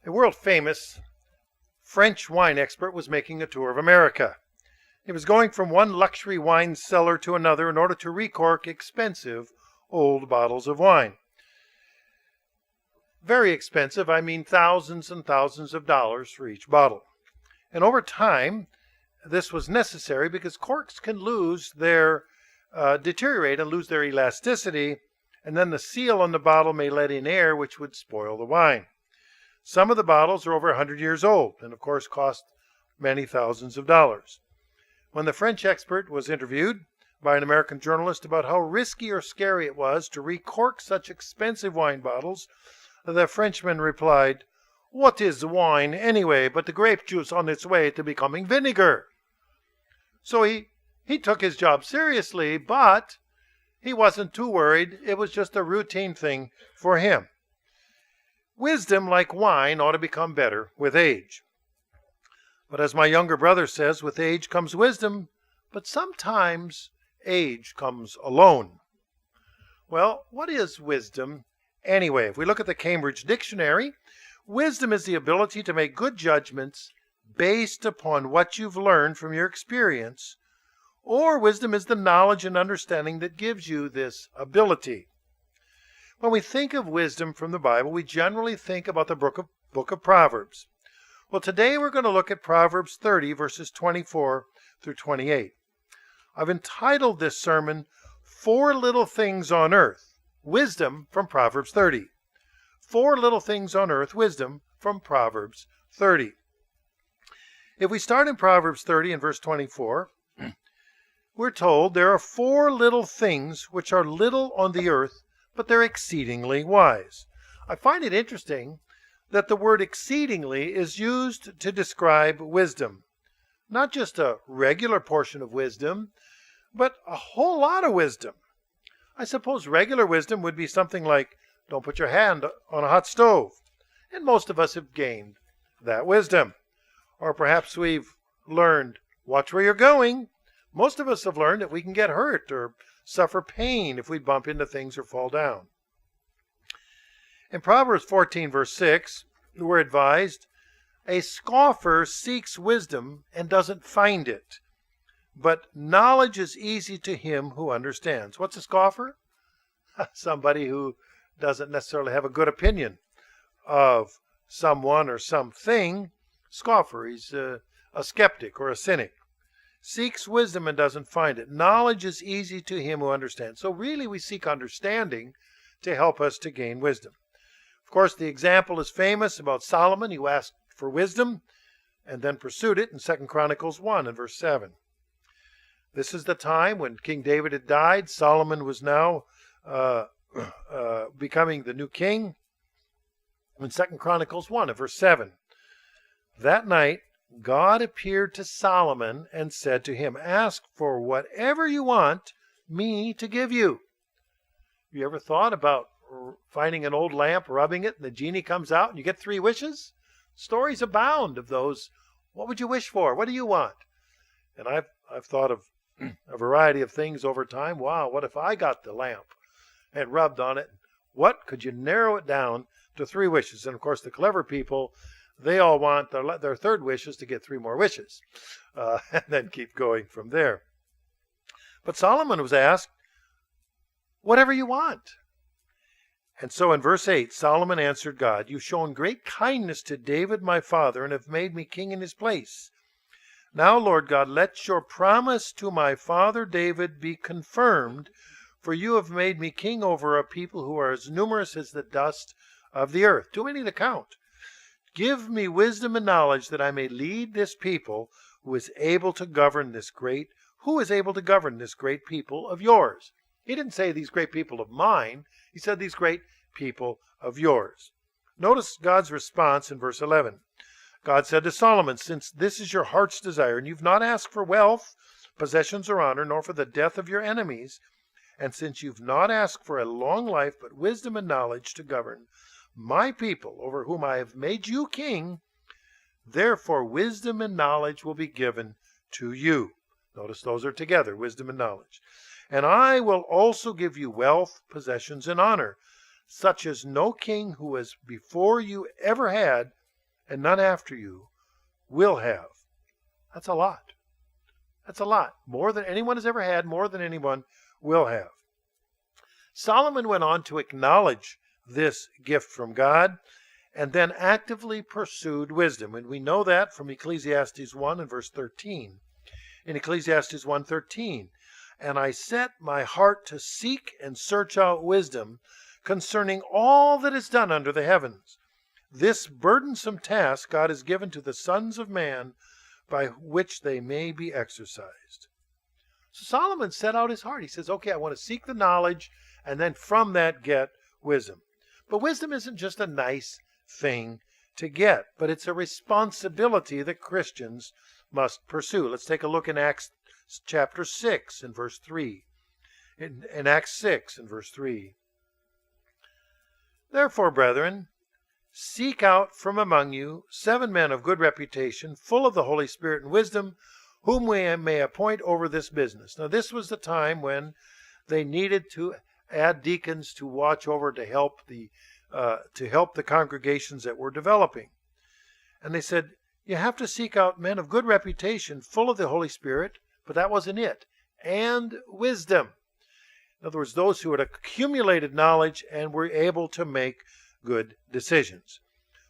A world-famous French wine expert was making a tour of America. He was going from one luxury wine cellar to another in order to recork expensive old bottles of wine. Very expensive, I mean thousands and thousands of dollars for each bottle. And over time, this was necessary because corks can deteriorate and lose their elasticity, and then the seal on the bottle may let in air, which would spoil the wine. Some of the bottles are over 100 years old and, of course, cost many thousands of dollars. When the French expert was interviewed by an American journalist about how risky or scary it was to recork such expensive wine bottles, the Frenchman replied, "What is wine anyway but the grape juice on its way to becoming vinegar?" So he took his job seriously, but he wasn't too worried. It was just a routine thing for him. Wisdom, like wine, ought to become better with age. But as my younger brother says, with age comes wisdom, but sometimes age comes alone. Well, what is wisdom anyway? If we look at the Cambridge Dictionary, wisdom is the ability to make good judgments based upon what you've learned from your experience, or wisdom is the knowledge and understanding that gives you this ability. When we think of wisdom from the Bible, we generally think about the book of Proverbs. Well, today we're going to look at Proverbs 30, verses 24 through 28. I've entitled this sermon, Four Little Things on Earth, Wisdom from Proverbs 30. Four Little Things on Earth, Wisdom from Proverbs 30. If we start in Proverbs 30 and verse 24, we're told there are four little things which are little on the earth, but they're exceedingly wise. I find it interesting that the word exceedingly is used to describe wisdom. Not just a regular portion of wisdom, but a whole lot of wisdom. I suppose regular wisdom would be something like, don't put your hand on a hot stove. And most of us have gained that wisdom. Or perhaps we've learned, watch where you're going. Most of us have learned that we can get hurt or suffer pain if we bump into things or fall down. In Proverbs 14, verse 6, we're advised, a scoffer seeks wisdom and doesn't find it, but knowledge is easy to him who understands. What's a scoffer? Somebody who doesn't necessarily have a good opinion of someone or something. Scoffer, he's a skeptic or a cynic. Seeks wisdom and doesn't find it. Knowledge is easy to him who understands. So really we seek understanding to help us to gain wisdom. Of course, the example is famous about Solomon, who asked for wisdom and then pursued it in 2 Chronicles 1 and verse 7. This is the time when King David had died. Solomon was now becoming the new king. In 2 Chronicles 1 and verse 7, that night, God appeared to Solomon and said to him, ask for whatever you want me to give you. You ever thought about finding an old lamp, rubbing it, and the genie comes out and you get 3 wishes? Stories abound of those. What would you wish for? What do you want? And I've thought of a variety of things over time. Wow, what if I got the lamp and rubbed on it? What could you narrow it down to 3 wishes? And of course, the clever people, they all want their third wish is to get 3 more wishes, and then keep going from there. But Solomon was asked, whatever you want. And so in verse 8, Solomon answered God, you've shown great kindness to David my father, and have made me king in his place. Now, Lord God, let your promise to my father David be confirmed, for you have made me king over a people who are as numerous as the dust of the earth. Too many to count. Give me wisdom and knowledge that I may lead this people who is able to govern this great people of yours. He didn't say these great people of mine. He said these great people of yours. Notice God's response in verse 11. God said to Solomon, since this is your heart's desire, and you've not asked for wealth, possessions, or honor, nor for the death of your enemies, and since you've not asked for a long life, but wisdom and knowledge to govern my people, over whom I have made you king, therefore wisdom and knowledge will be given to you. Notice those are together, wisdom and knowledge. And I will also give you wealth, possessions, and honor, such as no king who was before you ever had, and none after you will have. That's a lot. That's a lot. More than anyone has ever had, more than anyone will have. Solomon went on to acknowledge this gift from God and then actively pursued wisdom. And we know that from Ecclesiastes 1 and verse 13. In Ecclesiastes 1:13, and I set my heart to seek and search out wisdom concerning all that is done under the heavens. This burdensome task God has given to the sons of man by which they may be exercised. So Solomon set out his heart. He says, okay, I want to seek the knowledge and then from that get wisdom. But wisdom isn't just a nice thing to get, but it's a responsibility that Christians must pursue. Let's take a look in Acts chapter 6 and verse 3. In Acts 6 and verse 3. Therefore, brethren, seek out from among you 7 men of good reputation, full of the Holy Spirit and wisdom, whom we may appoint over this business. Now, this was the time when they needed to add deacons to watch over to help the congregations that were developing. And they said, you have to seek out men of good reputation, full of the Holy Spirit, but that wasn't it, and wisdom. In other words, those who had accumulated knowledge and were able to make good decisions.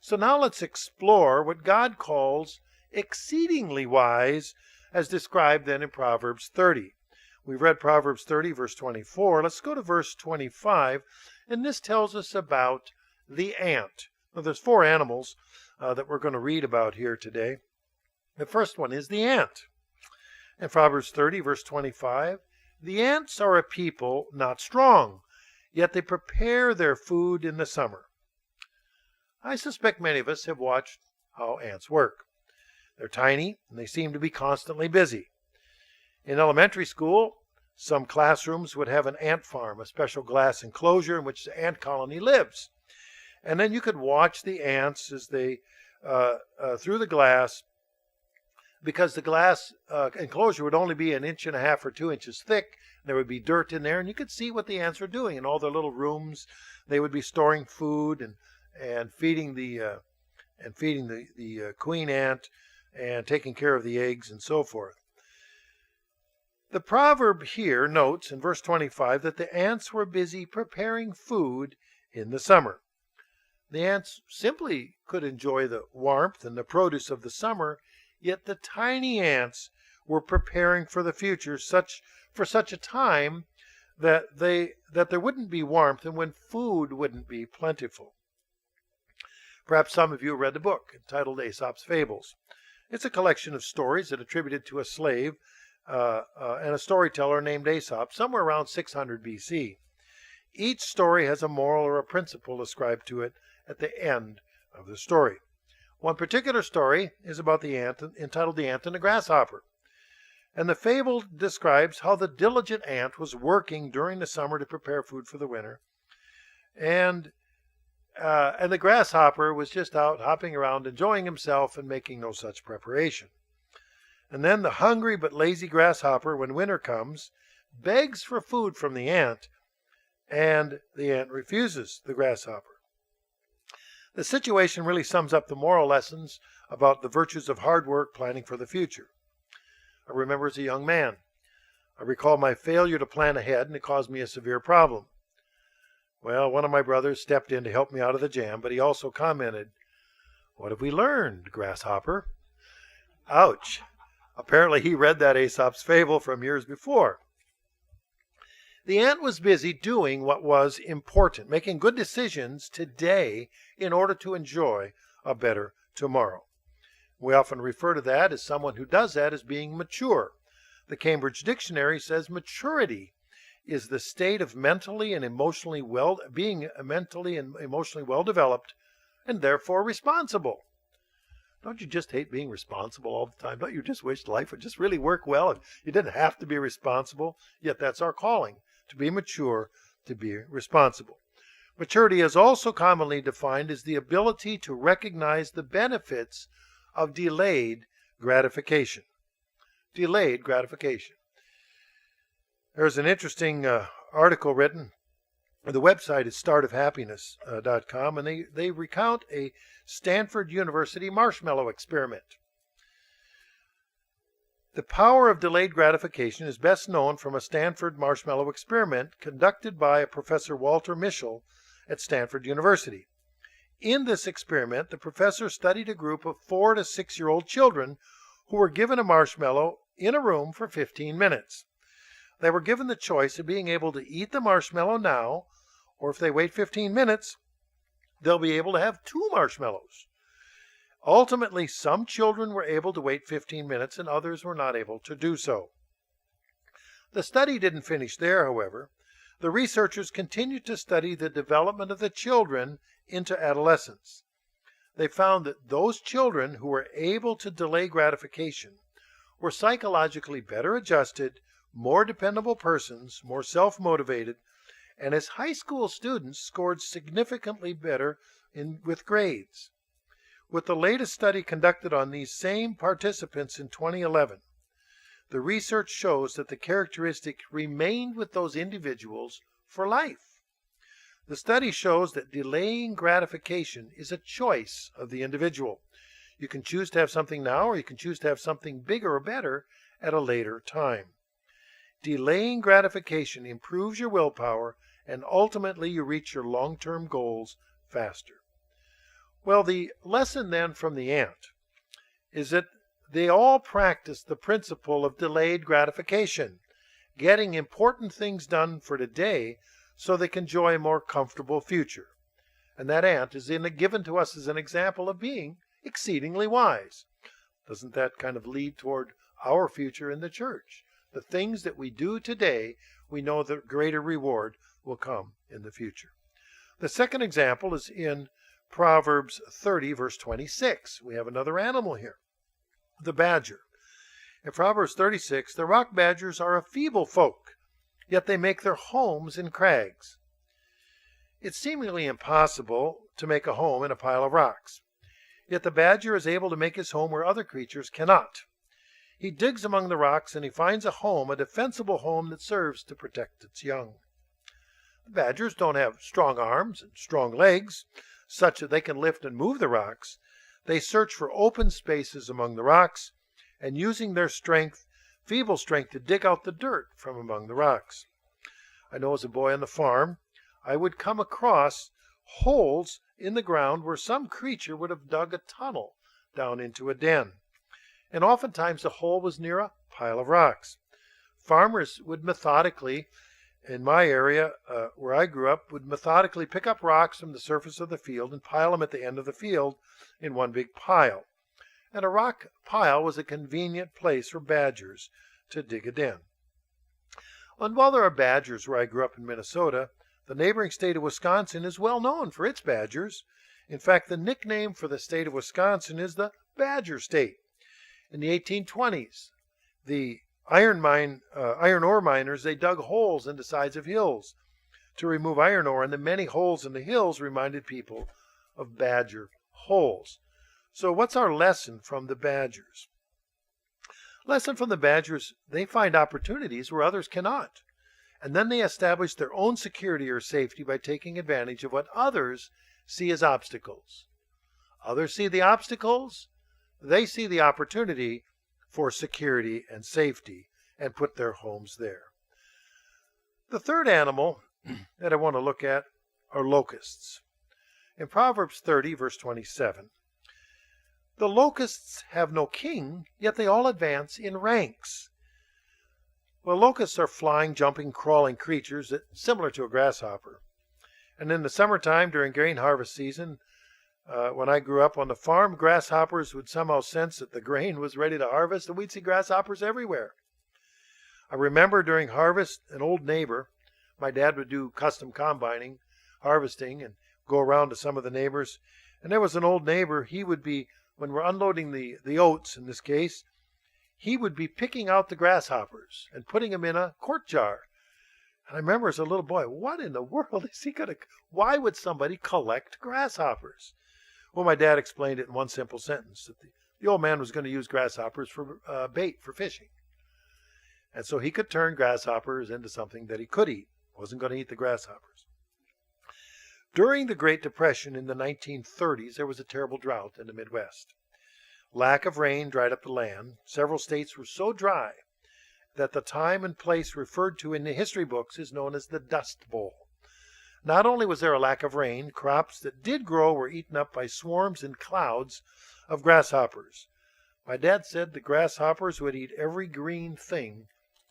So now let's explore what God calls exceedingly wise, as described then in Proverbs 30. We've read Proverbs 30, verse 24. Let's go to verse 25, and this tells us about the ant. Now, there's 4 animals that we're going to read about here today. The first one is the ant. In Proverbs 30, verse 25, the ants are a people not strong, yet they prepare their food in the summer. I suspect many of us have watched how ants work. They're tiny, and they seem to be constantly busy. In elementary school, some classrooms would have an ant farm, a special glass enclosure in which the ant colony lives. And then you could watch the ants as they, through the glass, because the glass enclosure would only be 1.5 inches or 2 inches thick. There would be dirt in there, and you could see what the ants were doing in all their little rooms. They would be storing food and feeding the queen ant and taking care of the eggs and so forth. The proverb here notes in verse 25 that the ants were busy preparing food in the summer. The ants simply could enjoy the warmth and the produce of the summer, yet the tiny ants were preparing for the future, for such a time that there wouldn't be warmth and when food wouldn't be plentiful. Perhaps some of you read the book entitled Aesop's Fables. It's a collection of stories that attributed to a slave and a storyteller named Aesop somewhere around 600 BC. Each story has a moral or a principle ascribed to it at the end of the story. One particular story is about the ant, entitled The Ant and the Grasshopper. And the fable describes how the diligent ant was working during the summer to prepare food for the winter. And the grasshopper was just out hopping around, enjoying himself and making no such preparation. And then the hungry but lazy grasshopper, when winter comes, begs for food from the ant, and the ant refuses the grasshopper. The situation really sums up the moral lessons about the virtues of hard work, planning for the future. I remember as a young man, I recall my failure to plan ahead, and it caused me a severe problem. Well, one of my brothers stepped in to help me out of the jam, but he also commented, "What have we learned, grasshopper?" Ouch. Apparently he read that Aesop's fable from years before. The ant was busy doing what was important, making good decisions today in order to enjoy a better tomorrow. We often refer to that as someone who does that as being mature. The Cambridge Dictionary says maturity is the state of mentally and emotionally well developed and therefore responsible. Don't you just hate being responsible all the time? Don't you just wish life would just really work well and you didn't have to be responsible? Yet that's our calling, to be mature, to be responsible. Maturity is also commonly defined as the ability to recognize the benefits of delayed gratification. Delayed gratification. There's an interesting article written The website is startofhappiness.com, and they recount a Stanford University marshmallow experiment. The power of delayed gratification is best known from a Stanford marshmallow experiment conducted by Professor Walter Mischel at Stanford University. In this experiment, the professor studied a group of 4 to 6-year-old children who were given a marshmallow in a room for 15 minutes. They were given the choice of being able to eat the marshmallow now, or if they wait 15 minutes, they'll be able to have 2 marshmallows. Ultimately, some children were able to wait 15 minutes and others were not able to do so. The study didn't finish there, however. The researchers continued to study the development of the children into adolescence. They found that those children who were able to delay gratification were psychologically better adjusted, more dependable persons, more self-motivated, and as high school students scored significantly better with grades. With the latest study conducted on these same participants in 2011, the research shows that the characteristic remained with those individuals for life. The study shows that delaying gratification is a choice of the individual. You can choose to have something now, or you can choose to have something bigger or better at a later time. Delaying gratification improves your willpower, and ultimately you reach your long-term goals faster. Well, the lesson then from the ant is that they all practice the principle of delayed gratification, getting important things done for today so they can enjoy a more comfortable future. And that ant is given to us as an example of being exceedingly wise. Doesn't that kind of lead toward our future in the church? The things that we do today, we know that greater reward will come in the future. The second example is in Proverbs 30, verse 26. We have another animal here, the badger. In Proverbs 36, the rock badgers are a feeble folk, yet they make their homes in crags. It's seemingly impossible to make a home in a pile of rocks, yet the badger is able to make his home where other creatures cannot. He digs among the rocks and he finds a home, a defensible home that serves to protect its young. The badgers don't have strong arms and strong legs, such that they can lift and move the rocks. They search for open spaces among the rocks, and using their strength, feeble strength, to dig out the dirt from among the rocks. I know as a boy on the farm, I would come across holes in the ground where some creature would have dug a tunnel down into a den. And oftentimes the hole was near a pile of rocks. Farmers would methodically, in my area where I grew up, would methodically pick up rocks from the surface of the field and pile them at the end of the field in one big pile. And a rock pile was a convenient place for badgers to dig a den. And while there are badgers where I grew up in Minnesota, the neighboring state of Wisconsin is well known for its badgers. In fact, the nickname for the state of Wisconsin is the Badger State. In the 1820s, the iron ore miners, they dug holes in the sides of hills to remove iron ore, and the many holes in the hills reminded people of badger holes. So what's our lesson from the badgers? Lesson from the badgers, they find opportunities where others cannot. And then they establish their own security or safety by taking advantage of what others see as obstacles. Others see the obstacles, they see the opportunity for security and safety and put their homes there. The third animal that I want to look at are locusts. In Proverbs 30, verse 27, the locusts have no king, yet they all advance in ranks. Well, locusts are flying, jumping, crawling creatures similar to a grasshopper. And in the summertime, during grain harvest season, when I grew up on the farm, grasshoppers would somehow sense that the grain was ready to harvest, and we'd see grasshoppers everywhere. I remember during harvest, an old neighbor, my dad would do custom combining, harvesting, and go around to some of the neighbors. And there was an old neighbor, he would be, when we're unloading the oats in this case, he would be picking out the grasshoppers and putting them in a quart jar. And I remember as a little boy, what in the world is he going to, why would somebody collect grasshoppers? Well, my dad explained it in one simple sentence, that the old man was going to use grasshoppers for bait for fishing. And so he could turn grasshoppers into something that he could eat. Wasn't going to eat the grasshoppers. During the Great Depression in the 1930s, there was a terrible drought in the Midwest. Lack of rain dried up the land. Several states were so dry that the time and place referred to in the history books is known as the Dust Bowl. Not only was there a lack of rain, crops that did grow were eaten up by swarms and clouds of grasshoppers. My dad said the grasshoppers would eat every green thing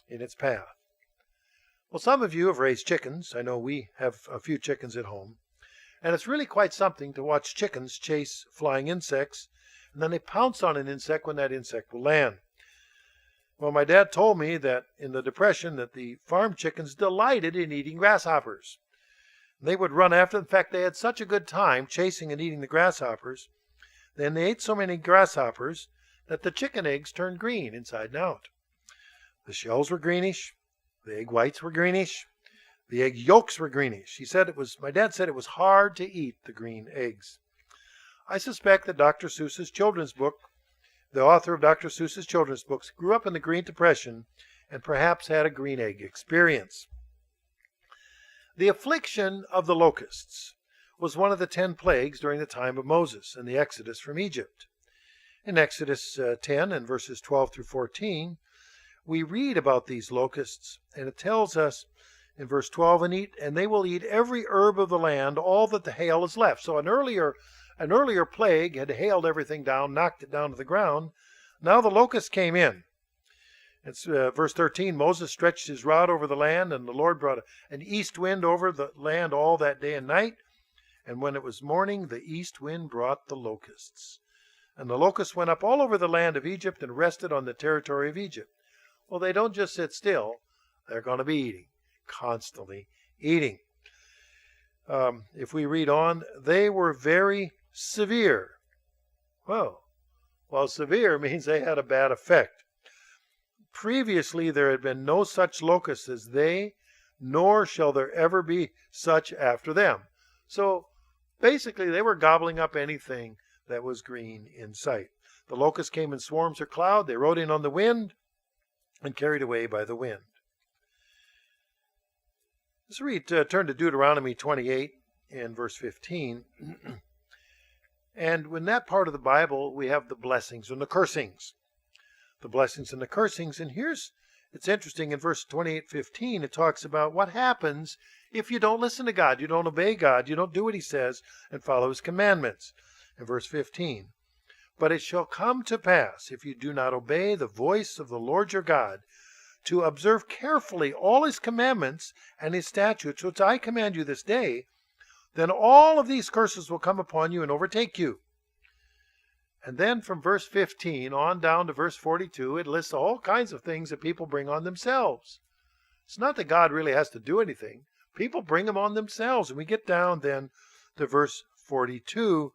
in its path. Well, some of you have raised chickens. I know we have a few chickens at home. And it's really quite something to watch chickens chase flying insects, and then they pounce on an insect when that insect will land. Well, my dad told me that in the Depression that the farm chickens delighted in eating grasshoppers. They would run after them. In fact, they had such a good time chasing and eating the grasshoppers. Then they ate so many grasshoppers that the chicken eggs turned green inside and out. The shells were greenish. The egg whites were greenish. The egg yolks were greenish. My dad said it was hard to eat the green eggs. I suspect that Dr. Seuss's children's book, the author of Dr. Seuss's children's books, grew up in the Great Depression and perhaps had a green egg experience. The affliction of the locusts was one of the 10 plagues during the time of Moses and the Exodus from Egypt. In Exodus 10 and verses 12 through 14, we read about these locusts, and it tells us in verse 12, and they will eat every herb of the land, all that the hail is left. So an earlier plague had hailed everything down, knocked it down to the ground. Now the locusts came in. It's verse 13, Moses stretched his rod over the land, and the Lord brought an east wind over the land all that day and night. And when it was morning, the east wind brought the locusts. And the locusts went up all over the land of Egypt and rested on the territory of Egypt. Well, they don't just sit still. They're going to be eating, constantly eating. If we read on, they were very severe. Well, severe means they had a bad effect. Previously there had been no such locusts as they, nor shall there ever be such after them. So basically they were gobbling up anything that was green in sight. The locusts came in swarms or cloud. They rode in on the wind and carried away by the wind. Let's turn to Deuteronomy 28 and verse 15. And in that part of the Bible, we have the blessings and the cursings. The blessings and the cursings. And it's interesting, in verse 28:15, it talks about what happens if you don't listen to God, you don't obey God, you don't do what he says and follow his commandments. In verse 15, but it shall come to pass, if you do not obey the voice of the Lord your God, to observe carefully all his commandments and his statutes, which I command you this day, then all of these curses will come upon you and overtake you. And then from verse 15 on down to verse 42, it lists all kinds of things that people bring on themselves. It's not that God really has to do anything. People bring them on themselves. And we get down then to verse 42,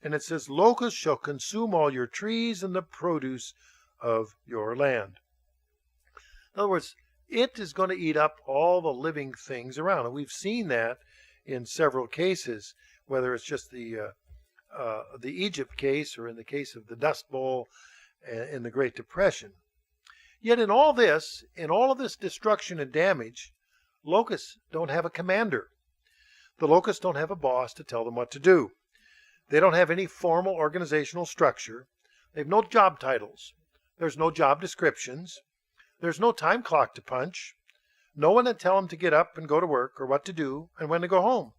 and it says, locusts shall consume all your trees and the produce of your land. In other words, it is going to eat up all the living things around. And we've seen that in several cases, whether it's just the Egypt case or in the case of the Dust Bowl in the Great Depression. Yet in all of this destruction and damage, locusts don't have a commander. The locusts don't have a boss to tell them what to do. They don't have any formal organizational structure. They have no job titles. There's no job descriptions. There's no time clock to punch. No one to tell them to get up and go to work or what to do and when to go home.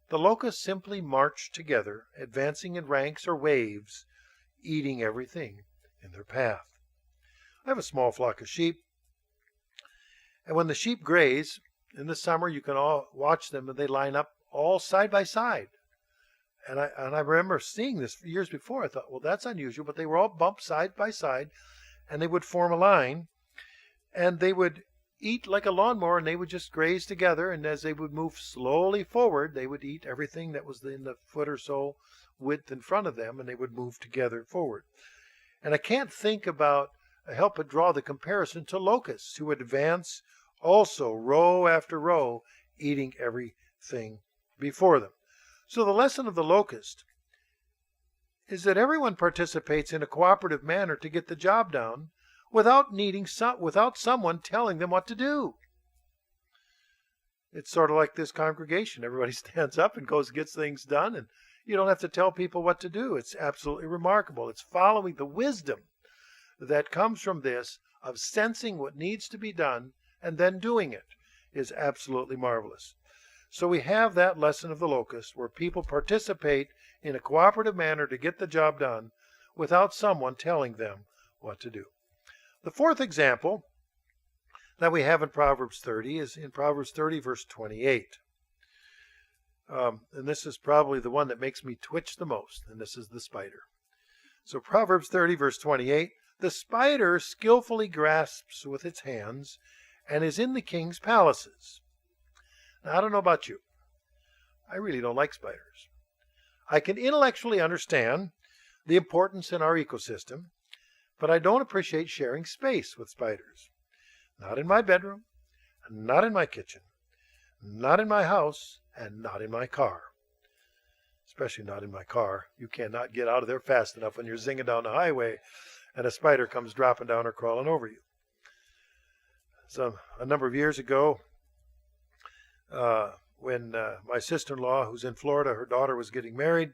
The locusts simply march together, advancing in ranks or waves, eating everything in their path. I have a small flock of sheep, and when the sheep graze, in the summer you can all watch them and they line up all side by side. And I remember seeing this years before. I thought, well, that's unusual, but they were all bumped side by side, and they would form a line, and they would eat like a lawnmower, and they would just graze together, and as they would move slowly forward, they would eat everything that was in the foot or so width in front of them, and they would move together forward. And I can't help but draw the comparison to locusts, who would advance also row after row, eating everything before them. So the lesson of the locust is that everyone participates in a cooperative manner to get the job done, without someone telling them what to do. It's sort of like this congregation. Everybody stands up and goes and gets things done, and you don't have to tell people what to do. It's absolutely remarkable. It's following the wisdom that comes from this of sensing what needs to be done and then doing it is absolutely marvelous. So we have that lesson of the locust where people participate in a cooperative manner to get the job done without someone telling them what to do. The fourth example that we have in Proverbs 30 is in Proverbs 30, verse 28. And this is probably the one that makes me twitch the most, and this is the spider. So Proverbs 30, verse 28, the spider skillfully grasps with its hands and is in the king's palaces. Now, I don't know about you. I really don't like spiders. I can intellectually understand the importance in our ecosystem, but I don't appreciate sharing space with spiders. Not in my bedroom, not in my kitchen, not in my house, and not in my car. Especially not in my car. You cannot get out of there fast enough when you're zinging down the highway and a spider comes dropping down or crawling over you. So a number of years ago, when my sister-in-law, who's in Florida, her daughter was getting married,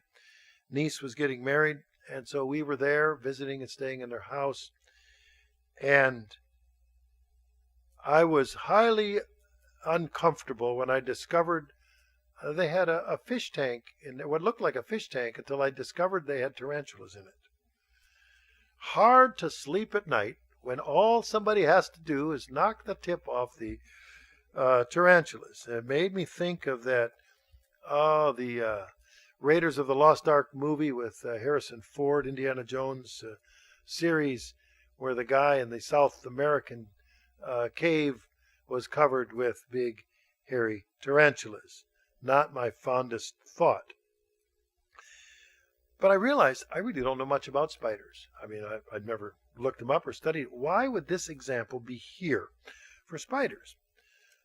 niece was getting married, and so we were there visiting and staying in their house, and I was highly uncomfortable when I discovered they had a fish tank in what looked like a fish tank until I discovered they had tarantulas in it. Hard to sleep at night when all somebody has to do is knock the tip off the tarantulas. It made me think of that, the Raiders of the Lost Ark movie with Harrison Ford, Indiana Jones series, where the guy in the South American cave was covered with big, hairy tarantulas. Not my fondest thought. But I realized I really don't know much about spiders. I mean, I'd never looked them up or studied. Why would this example be here for spiders?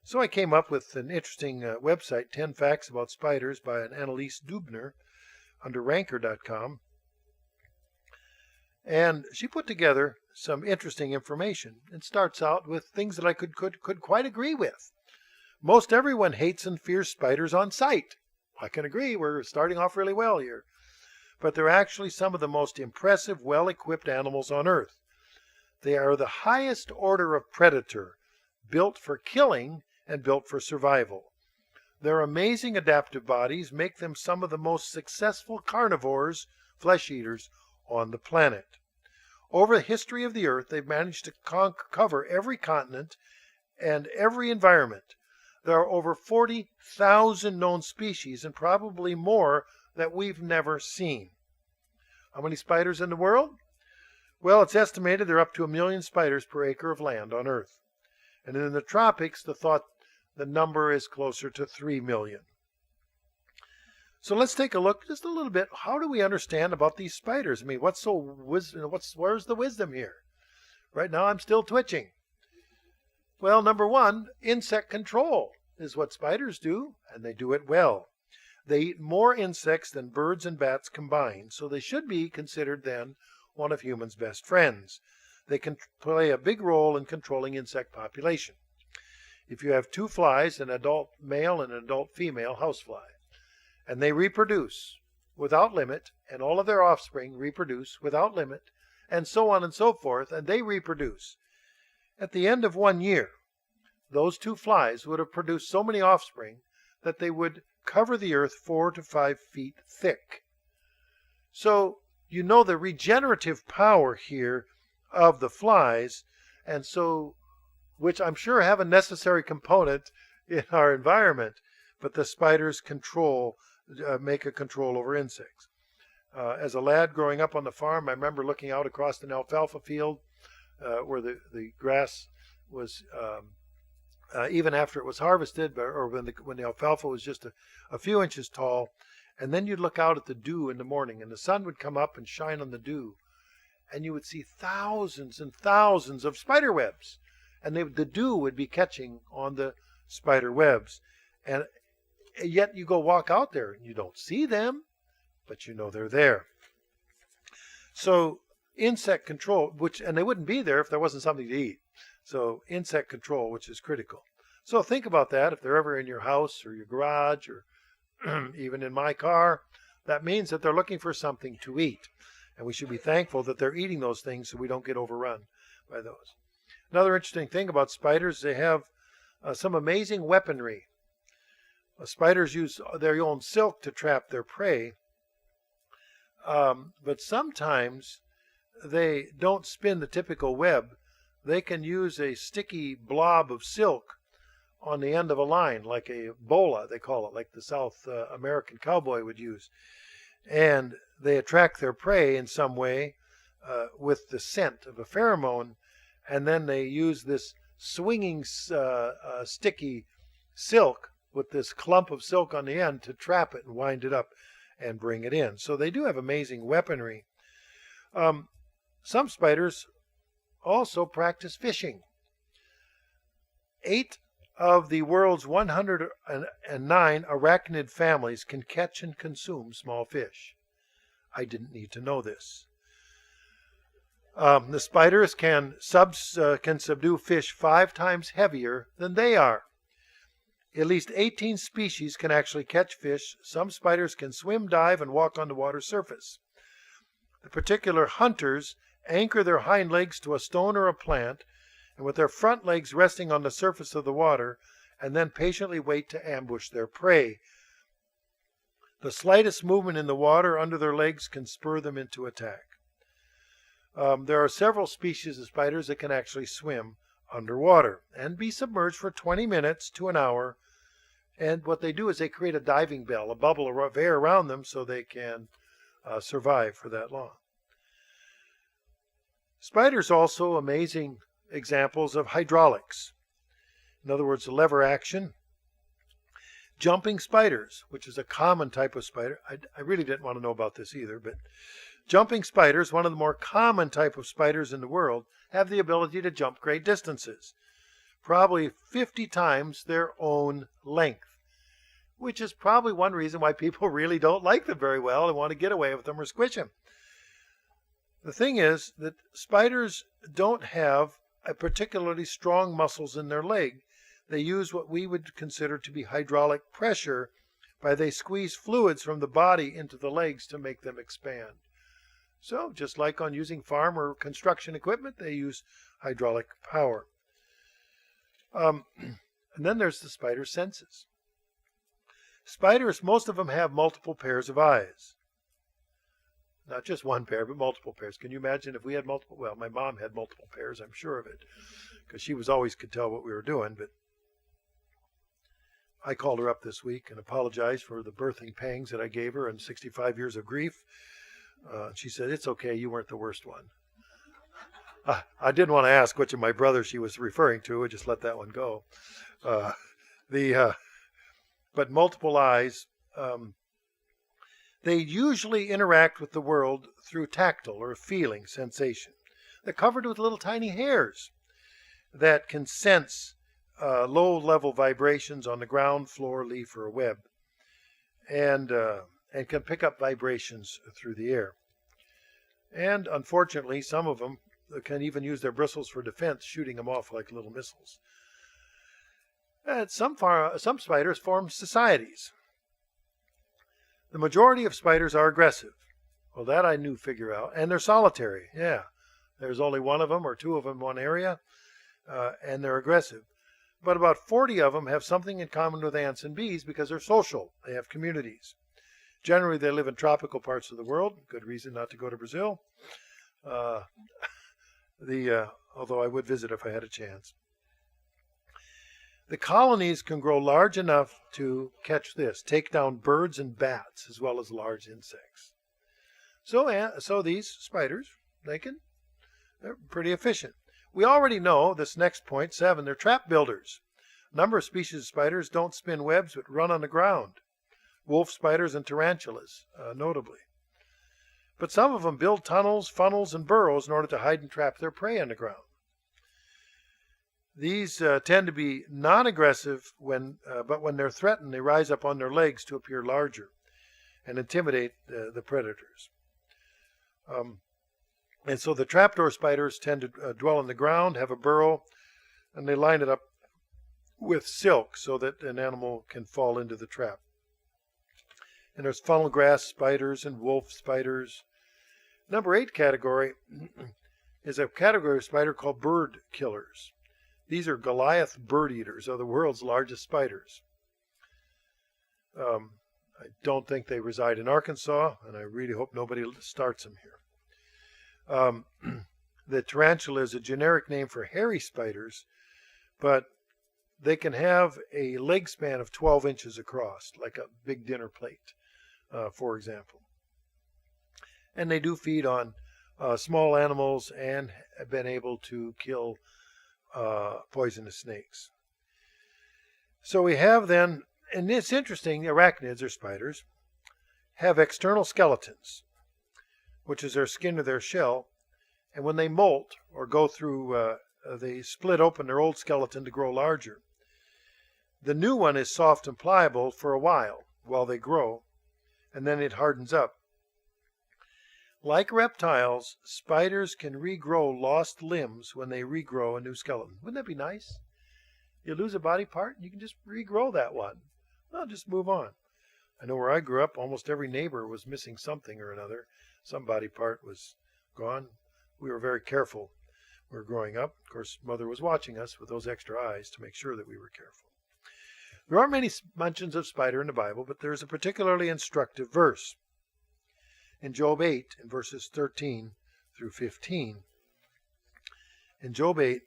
So I came up with an interesting website, 10 Facts About Spiders by an Annalise Dubner under ranker.com. And she put together some interesting information and starts out with things that I could quite agree with. Most everyone hates and fears spiders on sight. I can agree, we're starting off really well here. But they're actually some of the most impressive, well-equipped animals on Earth. They are the highest order of predator, built for killing and built for survival. Their amazing adaptive bodies make them some of the most successful carnivores, flesh eaters, on the planet. Over the history of the Earth, they've managed to cover every continent and every environment. There are over 40,000 known species and probably more that we've never seen. How many spiders in the world? Well, it's estimated there are up to 1 million spiders per acre of land on Earth. And in the tropics, the number is closer to 3 million. So let's take a look just a little bit. How do we understand about these spiders? I mean, where's the wisdom here? Right now, I'm still twitching. Well, number one, insect control is what spiders do, and they do it well. They eat more insects than birds and bats combined, so they should be considered then one of humans' best friends. They can play a big role in controlling insect population. If you have 2 flies, an adult male and an adult female housefly, and they reproduce without limit, and all of their offspring reproduce without limit, and so on and so forth, and they reproduce. At the end of 1 year, those 2 flies would have produced so many offspring that they would cover the earth 4 to 5 feet thick. So you know the regenerative power here of the flies, and so, which I'm sure have a necessary component in our environment, but the spiders make a control over insects. As a lad growing up on the farm, I remember looking out across an alfalfa field where the grass was, even after it was harvested, or when the alfalfa was just a few inches tall, and then you'd look out at the dew in the morning, and the sun would come up and shine on the dew, and you would see thousands and thousands of spider webs, and the dew would be catching on the spider webs. And yet you go walk out there and you don't see them, but you know they're there. So insect control, and they wouldn't be there if there wasn't something to eat. So insect control, which is critical. So think about that. If they're ever in your house or your garage or even in my car, that means that they're looking for something to eat. And we should be thankful that they're eating those things so we don't get overrun by those. Another interesting thing about spiders, they have some amazing weaponry. Spiders use their own silk to trap their prey, but sometimes they don't spin the typical web. They can use a sticky blob of silk on the end of a line, like a bola, they call it, like the South American cowboy would use. And they attract their prey in some way with the scent of a pheromone, and then they use this swinging sticky silk with this clump of silk on the end to trap it and wind it up and bring it in. So they do have amazing weaponry. Some spiders also practice fishing. 8 of the world's 109 arachnid families can catch and consume small fish. I didn't need to know this. The spiders can subdue fish 5 times heavier than they are. At least 18 species can actually catch fish. Some spiders can swim, dive, and walk on the water's surface. The particular hunters anchor their hind legs to a stone or a plant, and with their front legs resting on the surface of the water, and then patiently wait to ambush their prey. The slightest movement in the water under their legs can spur them into attack. There are several species of spiders that can actually swim underwater and be submerged for 20 minutes to an hour. And what they do is they create a diving bell, a bubble of air around them so they can survive for that long. Spiders also amazing examples of hydraulics. In other words, lever action. Jumping spiders, which is a common type of spider. I really didn't want to know about this either, but jumping spiders, one of the more common type of spiders in the world, have the ability to jump great distances, probably 50 times their own length, which is probably one reason why people really don't like them very well and want to get away with them or squish them. The thing is that spiders don't have a particularly strong muscles in their leg. They use what we would consider to be hydraulic pressure by they squeeze fluids from the body into the legs to make them expand. So just like on using farm or construction equipment, they use hydraulic power. And then there's the spider senses. Spiders, most of them have multiple pairs of eyes. Not just one pair, but multiple pairs. Can you imagine if we had multiple? Well, my mom had multiple pairs, I'm sure of it, because she always could tell what we were doing. But I called her up this week and apologized for the birthing pangs that I gave her and 65 years of grief. She said, "It's okay, you weren't the worst one." I didn't want to ask which of my brothers she was referring to. I just let that one go. But multiple eyes. They usually interact with the world through tactile or feeling sensation. They're covered with little tiny hairs that can sense low-level vibrations on the ground, floor, leaf, or a web, and can pick up vibrations through the air. And unfortunately, some of them can even use their bristles for defense, shooting them off like little missiles. Some spiders form societies. The majority of spiders are aggressive. Well, that I knew figure out. And they're solitary. Yeah. There's only one of them or 2 of them in one area, and they're aggressive. But about 40 of them have something in common with ants and bees because they're social. They have communities. Generally, they live in tropical parts of the world. Good reason not to go to Brazil. Although I would visit if I had a chance. The colonies can grow large enough to, catch this, take down birds and bats as well as large insects. So these spiders, they're pretty efficient. We already know, this next point, 7, they're trap builders. A number of species of spiders don't spin webs but run on the ground. Wolf spiders and tarantulas, notably. But some of them build tunnels, funnels, and burrows in order to hide and trap their prey underground. These tend to be non-aggressive, but when they're threatened, they rise up on their legs to appear larger and intimidate the predators. And so the trapdoor spiders tend to dwell on the ground, have a burrow, and they line it up with silk so that an animal can fall into the trap. And there's funnel grass spiders and wolf spiders. Number 8 category is a category of spider called bird killers. These are Goliath bird eaters, are the world's largest spiders. I don't think they reside in Arkansas, and I really hope nobody starts them here. The tarantula is a generic name for hairy spiders, but they can have a leg span of 12 inches across, like a big dinner plate, for example. And they do feed on small animals and have been able to kill poisonous snakes. So we have then, and it's interesting, arachnids or spiders have external skeletons, which is their skin or their shell, and when they molt or go through, they split open their old skeleton to grow larger. The new one is soft and pliable for a while they grow, and then it hardens up. Like reptiles, spiders can regrow lost limbs when they regrow a new skeleton. Wouldn't that be nice? You lose a body part, you can just regrow that one. Well, just move on. I know where I grew up, almost every neighbor was missing something or another. Some body part was gone. We were very careful when we were growing up. Of course, Mother was watching us with those extra eyes to make sure that we were careful. There aren't many mentions of spider in the Bible, but there is a particularly instructive verse. In Job 8, in verses 13 through 15. In Job 8,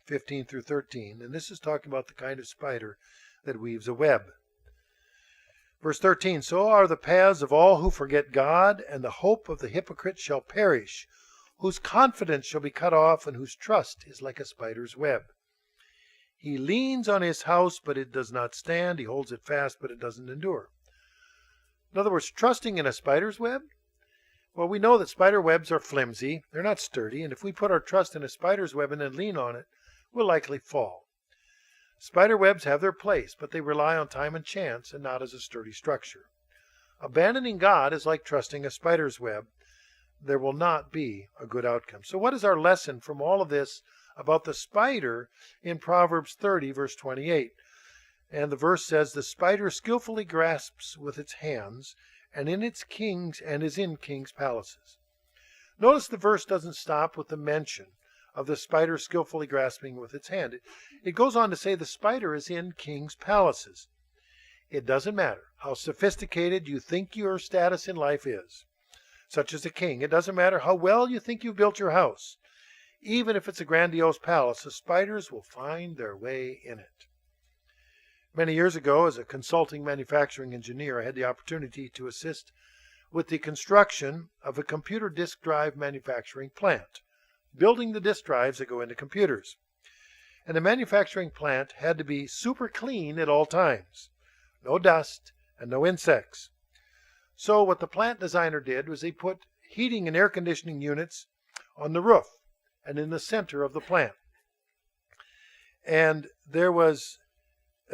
15 through 13, and this is talking about the kind of spider that weaves a web. Verse 13, so are the paths of all who forget God, and the hope of the hypocrite shall perish, whose confidence shall be cut off, and whose trust is like a spider's web. He leans on his house, but it does not stand. He holds it fast, but it doesn't endure. In other words, trusting in a spider's web? Well, we know that spider webs are flimsy. They're not sturdy, and if we put our trust in a spider's web and then lean on it, we'll likely fall. Spider webs have their place, but they rely on time and chance and not as a sturdy structure. Abandoning God is like trusting a spider's web. There will not be a good outcome. So what is our lesson from all of this about the spider in Proverbs 30, verse 28? And the verse says, the spider skillfully grasps with its hands, and is in kings' palaces. Notice the verse doesn't stop with the mention of the spider skillfully grasping with its hand. It goes on to say the spider is in kings' palaces. It doesn't matter how sophisticated you think your status in life is, such as a king. It doesn't matter how well you think you've built your house. Even if it's a grandiose palace, the spiders will find their way in it. Many years ago, as a consulting manufacturing engineer, I had the opportunity to assist with the construction of a computer disk drive manufacturing plant, building the disk drives that go into computers. And the manufacturing plant had to be super clean at all times. No dust and no insects. So what the plant designer did was he put heating and air conditioning units on the roof and in the center of the plant. And there was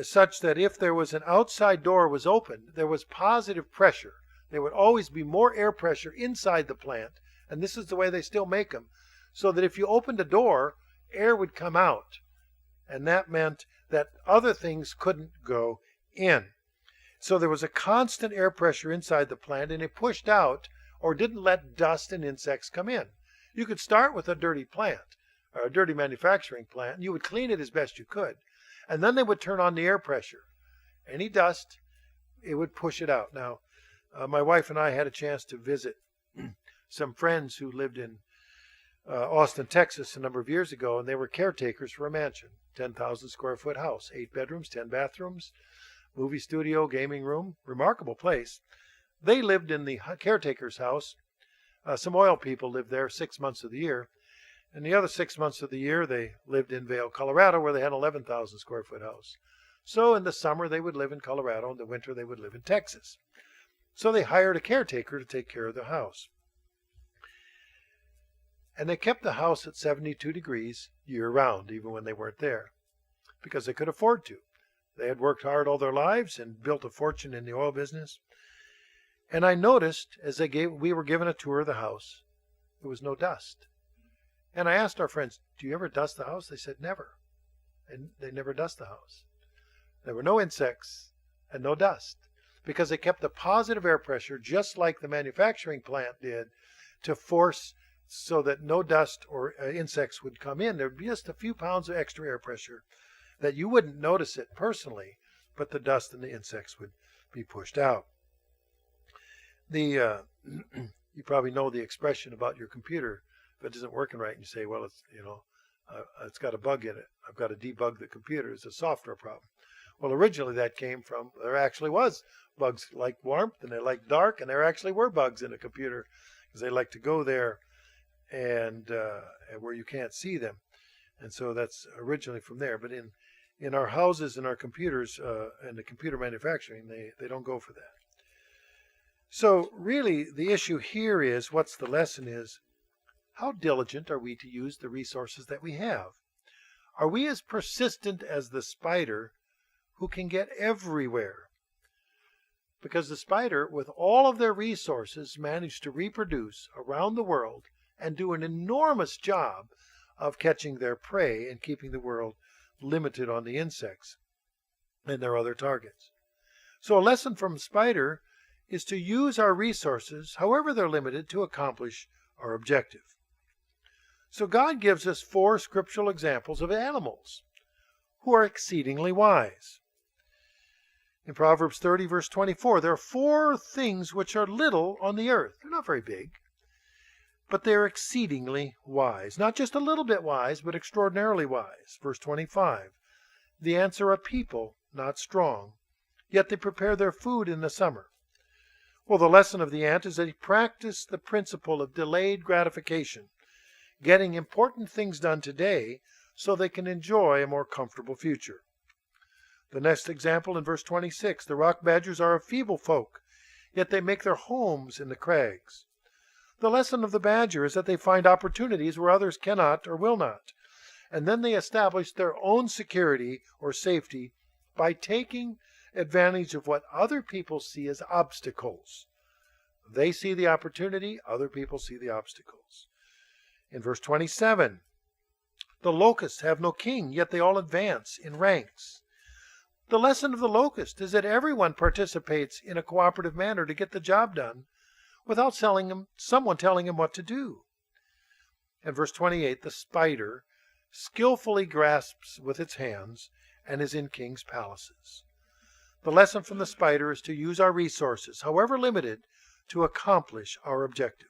such that if there was an outside door was opened, there was positive pressure. There would always be more air pressure inside the plant, and this is the way they still make them, so that if you opened a door, air would come out, and that meant that other things couldn't go in. So there was a constant air pressure inside the plant, and it pushed out or didn't let dust and insects come in. You could start with a dirty plant, or a dirty manufacturing plant, and you would clean it as best you could. And then they would turn on the air pressure. Any dust, it would push it out. Now, my wife and I had a chance to visit some friends who lived in Austin, Texas a number of years ago, and they were caretakers for a mansion, 10,000 square foot house, 8 bedrooms, 10 bathrooms, movie studio, gaming room, remarkable place. They lived in the caretaker's house. Some oil people lived there 6 months of the year. And the other 6 months of the year, they lived in Vail, Colorado, where they had an 11,000 square foot house. So in the summer, they would live in Colorado. In the winter, they would live in Texas. So they hired a caretaker to take care of the house. And they kept the house at 72 degrees year-round, even when they weren't there, because they could afford to. They had worked hard all their lives and built a fortune in the oil business. And I noticed, as we were given a tour of the house, there was no dust. And I asked our friends, do you ever dust the house? They said, never. And they never dust the house. There were no insects and no dust because they kept a positive air pressure just like the manufacturing plant did to force so that no dust or insects would come in. There would be just a few pounds of extra air pressure that you wouldn't notice it personally, but the dust and the insects would be pushed out. You probably know the expression about your computer. If it isn't working right and you say, well, it's got a bug in it. I've got to debug the computer. It's a software problem. Well, originally that came from, there actually was bugs like warmth and they like dark, and there actually were bugs in a computer because they like to go there and where you can't see them. And so that's originally from there. But in our houses and our computers and the computer manufacturing, they don't go for that. So really the issue here is, what's the lesson is, how diligent are we to use the resources that we have? Are we as persistent as the spider who can get everywhere? Because the spider, with all of their resources, managed to reproduce around the world and do an enormous job of catching their prey and keeping the world limited on the insects and their other targets. So a lesson from spider is to use our resources, however they're limited, to accomplish our objective. So God gives us 4 scriptural examples of animals who are exceedingly wise. In Proverbs 30, verse 24, there are 4 things which are little on the earth. They're not very big, but they're exceedingly wise. Not just a little bit wise, but extraordinarily wise. Verse 25, the ants are a people, not strong, yet they prepare their food in the summer. Well, the lesson of the ant is that he practiced the principle of delayed gratification, getting important things done today so they can enjoy a more comfortable future. The next example in verse 26, the rock badgers are a feeble folk, yet they make their homes in the crags. The lesson of the badger is that they find opportunities where others cannot or will not, and then they establish their own security or safety by taking advantage of what other people see as obstacles. They see the opportunity, other people see the obstacles. In verse 27, the locusts have no king, yet they all advance in ranks. The lesson of the locust is that everyone participates in a cooperative manner to get the job done without someone telling him what to do. And verse 28, the spider skillfully grasps with its hands and is in kings' palaces. The lesson from the spider is to use our resources, however limited, to accomplish our objective.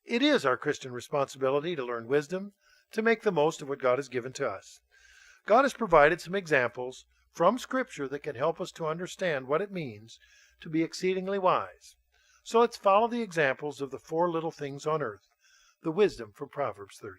It is our Christian responsibility to learn wisdom, to make the most of what God has given to us. God has provided some examples from Scripture that can help us to understand what it means to be exceedingly wise. So let's follow the examples of the 4 little things on earth, the wisdom from Proverbs 30.